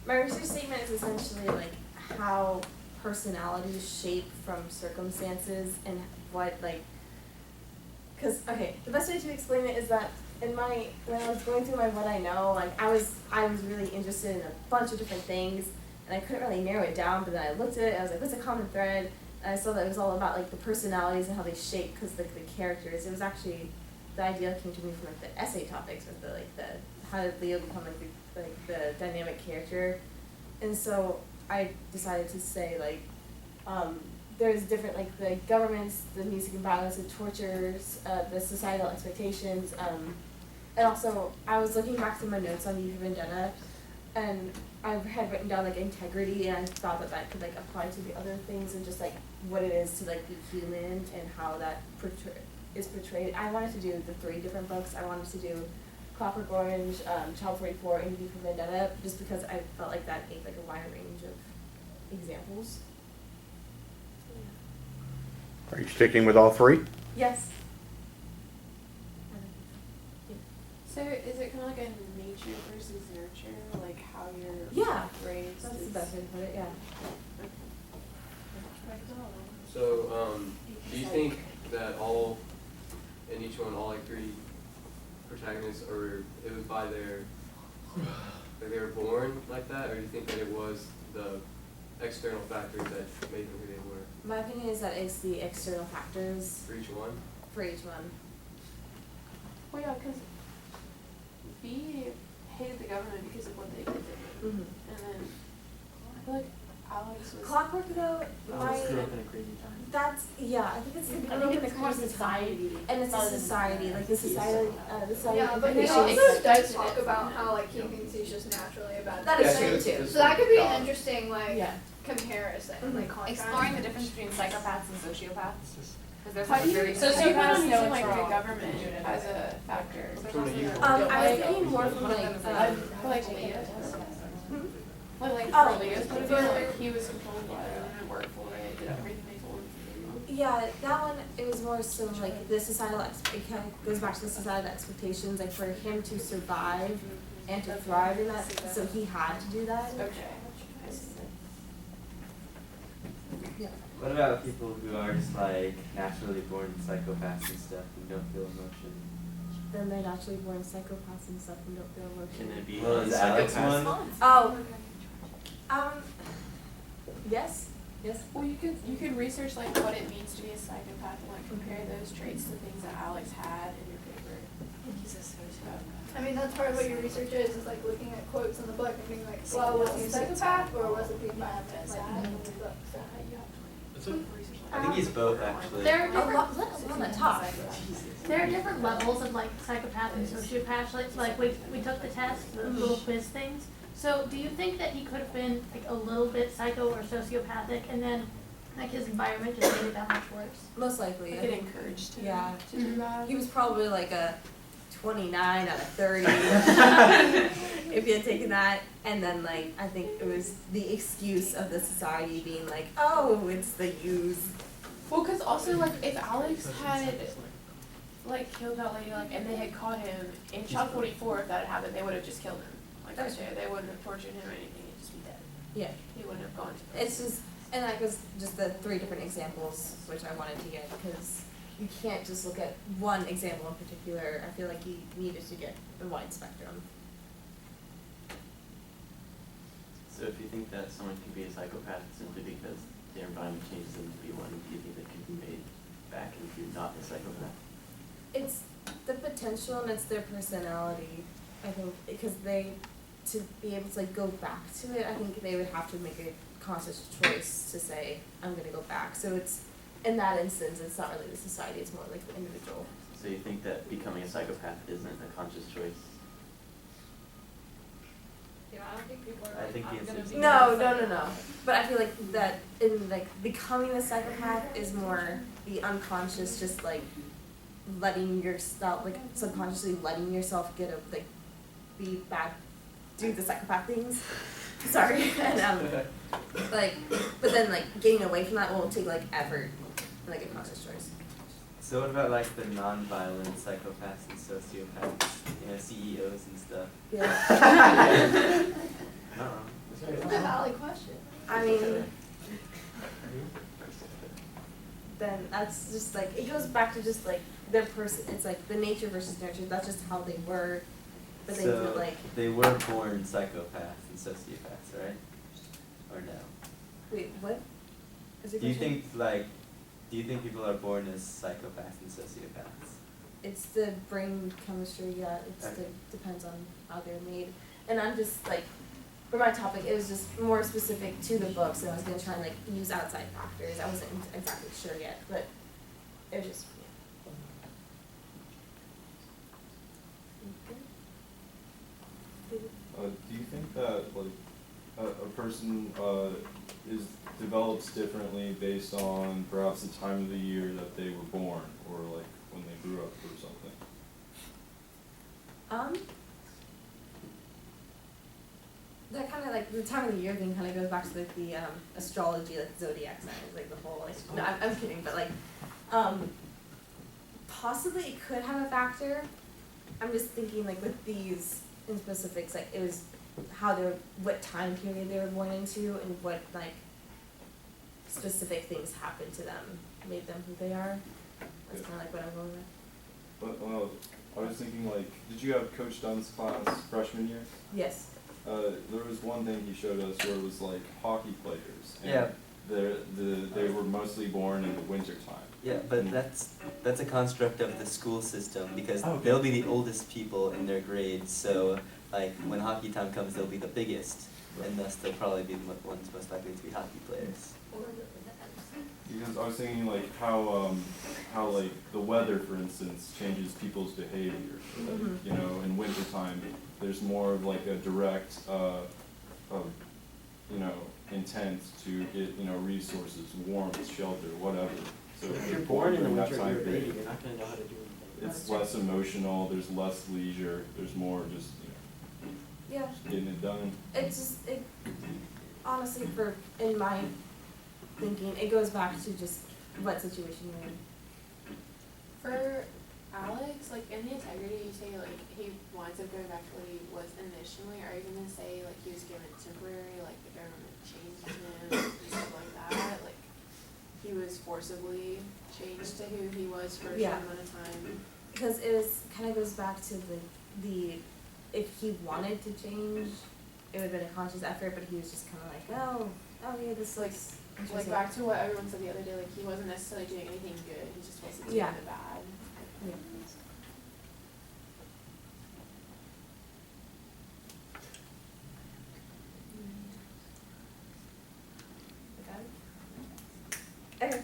My research statement is essentially like how personalities shape from circumstances and what like, cause okay, the best way to explain it is that when I was going through my what I know, like I was really interested in a bunch of different things and I couldn't really narrow it down, but then I looked at it and I was like, what's a common thread? And I saw that it was all about like the personalities and how they shape, cause like the characters, it was actually, the idea came to me from like the essay topics with the like the, how did Leo become like the dynamic character, and so I decided to say like, there's different like the governments, the music and violence, the tortures, the societal expectations, and also I was looking back through my notes on V for Vendetta, and I had written down like integrity, and I thought that that could like apply to the other things and just like what it is to like be human and how that is portrayed. I wanted to do the 3 different books. I wanted to do Clockwork Orange, Child 44, and V for Vendetta, just because I felt like that gave like a wide range of examples. Are you sticking with all 3? Yes. So is it kind of like a nature versus nurture, like how you're raised? That's the best way to put it, yeah. So, do you think that all like 3 protagonists, or it was by like they were born like that, or do you think that it was the external factors that made them who they were? My opinion is that it's the external factors For each one? for each one. Well, yeah, because V hated the government because of what they did to him. Mm-hmm. And then I feel like Alex was... Clockwork though, Alex grew up in a crazy time. that's, yeah, I think it's I think it's more society. and it's a society, like the society, Yeah, but he It also makes does sense. talk about how like he thinks he's just naturally a bad That is person. true too. So that could be an interesting like Yeah. comparison, Mhm. like contrast. Exploring the difference between psychopaths and sociopaths. Because there's How like do a you, very so specific- you went on so using like the neutral. government as a factor. Which one are you? I was thinking more from like, I feel like Leo's. Like Oh. for Leo's point of view, like he was controlled by it and worked for it, did everything they told him to do. yeah, that one, it was more so like the societal, it kind of goes back to the societal expectations, like for him to survive and to thrive in that, so he had to do that. Okay. Yeah. What about people who are just like naturally born psychopaths and stuff and don't feel emotion? Then they're naturally born psychopaths and stuff and don't feel Can emotion. it be Well, is Alex psychopaths? one? Oh, yes, yes. Well, you could research like what it means to be a psychopath and like compare those traits to things that Alex had in your paper. He's a sociopath. I mean, that's part of what your research is like looking at quotes in the book and being like, well, was he a psychopath or was it the environment? Like, I think he's both actually. There are A different, lot, let alone a top. there are different levels of like psychopath and sociopath. Like we took the test, the little quiz things. So do you think that he could have been like a little bit psycho or sociopathic, and then like his environment just made it that much worse? Most likely. Like I it think- encouraged him Yeah. to do that. He was probably like a 29 out of 30 if he had taken that, and then like I think it was the excuse of the society being like, oh, it's the use. Well, because also like if Alex had like killed that lady, like, and they had caught him in Child 44, if that had happened, they would have just killed him. Like That's right there, they wouldn't have tortured him or anything. He'd just be dead. Yeah, He wouldn't have gone to prison. it's just, and that was just the 3 different examples which I wanted to get, because you can't just look at one example in particular. I feel like you needed to get a wide spectrum. So if you think that someone can be a psychopath simply because their environment changes them to be one, do you think they can be made back if you're not a psychopath? It's the potential and it's their personality, I think, because to be able to like go back to it, I think they would have to make a conscious choice to say, I'm gonna go back. So it's, in that instance, it's not really the society, it's more like the individual. So you think that becoming a psychopath isn't a conscious choice? Yeah, I don't think people I think the answer is No. But I feel like that in like becoming a psychopath is more the unconscious, just like letting yourself, like subconsciously letting yourself get a like be bad, do the psychopath things. Sorry, and like, but then like getting away from that will take like effort, and, like a conscious choice. So what about like the non-violent psychopaths and sociopaths, you know, CEOs and stuff? Yeah. Not wrong. Is mean, then that's just like, it goes back to just like their person, it's like the nature versus nurture, that's just how they were, but they So feel like, they were born psychopaths and sociopaths, right? Or no? wait, what? Is your Do you question? think do you think people are born as psychopaths and sociopaths? It's the brain chemistry, yeah, Okay. depends on how they're made. And I'm just like, for my topic, it was just more specific to the books, and I was gonna try and like use outside factors, I wasn't exactly sure yet, but it was just, Do you think that like a person is develops differently based on perhaps the time of the year that they were born, or like when they grew up or something? that kind of like, the time of the year thing kind of goes back to like the astrology, like zodiac signs, like the whole, like, no, I'm kidding, but like, possibly it could have a factor. I'm just thinking like with these in specifics, like it was how they're, what time period they were born into and what like specific things happened to them, made them who they are. That's kind of like what I'm going with. But I was thinking like, did you have Coach Dunn's class freshman year? Yes. There was one thing he showed us where it was like hockey players. And Yeah. they were mostly born in the winter time. Yeah, but that's a construct of the school system because Okay. they'll be the oldest people in their grades. So like when hockey time comes, they'll be the biggest, and thus they'll probably be the ones most likely to be hockey players. Because I was thinking like how like the weather, for instance, changes people's behavior. Like, Mhm. you know, in wintertime, there's more of like a direct, you know, intent to get, you know, resources, warmth, shelter, whatever. So If you're born in the during that winter, time you're a baby, period, you're not gonna know how to do anything. it's less emotional, there's less leisure, there's more just, you know, Yeah. just getting it done. It's just, it, honestly, in my thinking, it goes back to just what situation you're in. For Alex, like in the integrity, you say like he winds up going back to what he was initially. Are you gonna say like he was given temporary, like the government changed him and stuff like that? Like he was forcibly changed to who he was for a Yeah. short amount of time? Because it was, kind of goes back to the, if he wanted to change, it would have been a conscious effort, but he was just kind of like, oh yeah, this Like- looks Like interesting. back to what everyone said the other day, like he wasn't necessarily doing anything good, he just wasn't doing Yeah. the bad. Yeah. Okay.